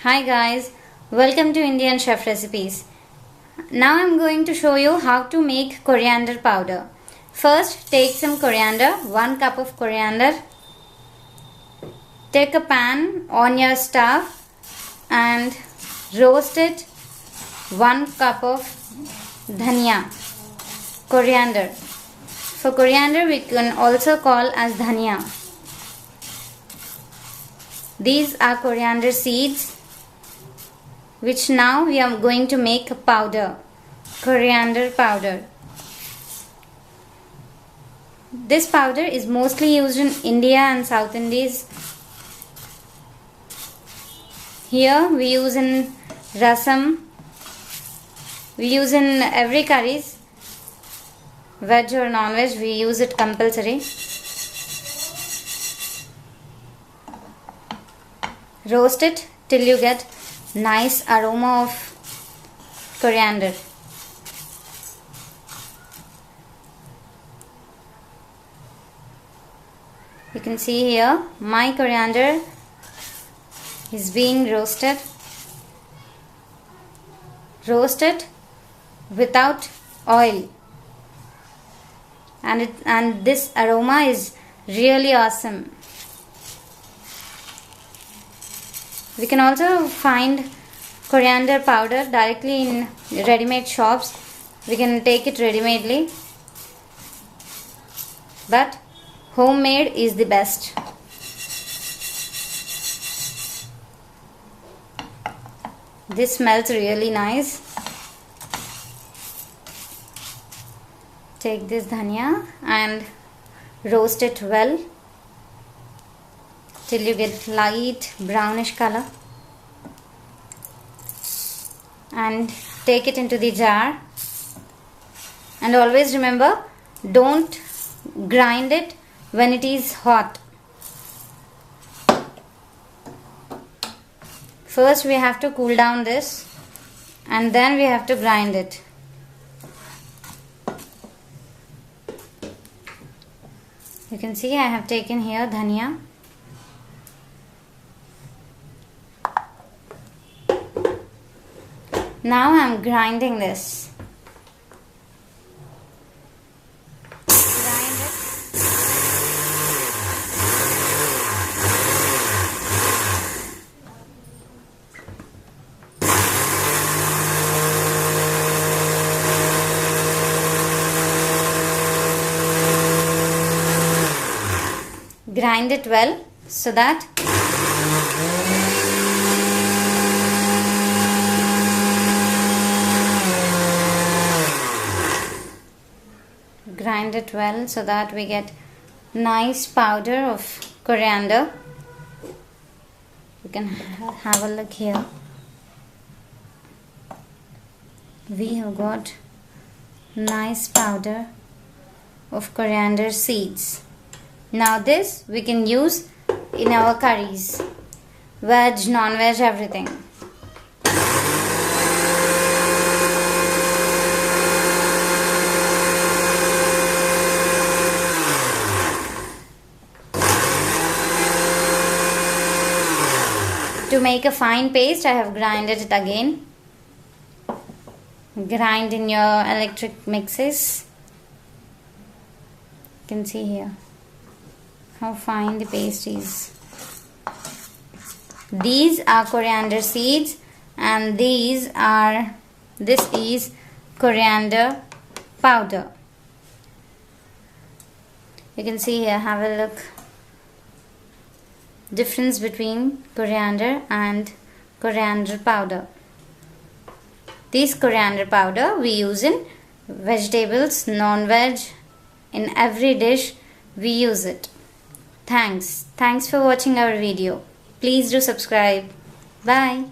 Hi guys, welcome to Indian Chef Recipes. Now I'm going to show you how to make coriander powder. First, take some coriander, 1 cup of coriander. Take a pan on your stove and roast it. 1 cup of dhania, coriander. For coriander we can also call as dhania. These are coriander seeds, which now we are going to make a powder, coriander powder. This powder is mostly used in India and South Indies. Here we use in rasam, we use in every curries, veg or non-veg, we use it compulsory. Roast it till you get nice aroma of coriander. You can see here my coriander is being roasted. Roast it without oil, and this aroma is really awesome. We can also find coriander powder directly in ready-made shops. We can take it ready-madely, but homemade is the best. This smells really nice. Take this dhania and roast it well till you get light brownish color, and take it into the jar. And always remember, don't grind it when it is hot. First we have to cool down this, and then we have to grind it. You can see I have taken here dhania. Now I am grinding this. Grind it. Grind it well so that we get nice powder of coriander. You can have a look here. We have got nice powder of coriander seeds. Now this we can use in our curries, veg, non-veg, everything. To make a fine paste, I have grinded it again. Grind in your electric mixes. You can see here how fine the paste is. These are coriander seeds, and this is coriander powder. You can see here, have a look. Difference between coriander and coriander powder. This coriander powder we use in vegetables, non-veg, in every dish we use it. Thanks for watching our video. Please do subscribe. Bye.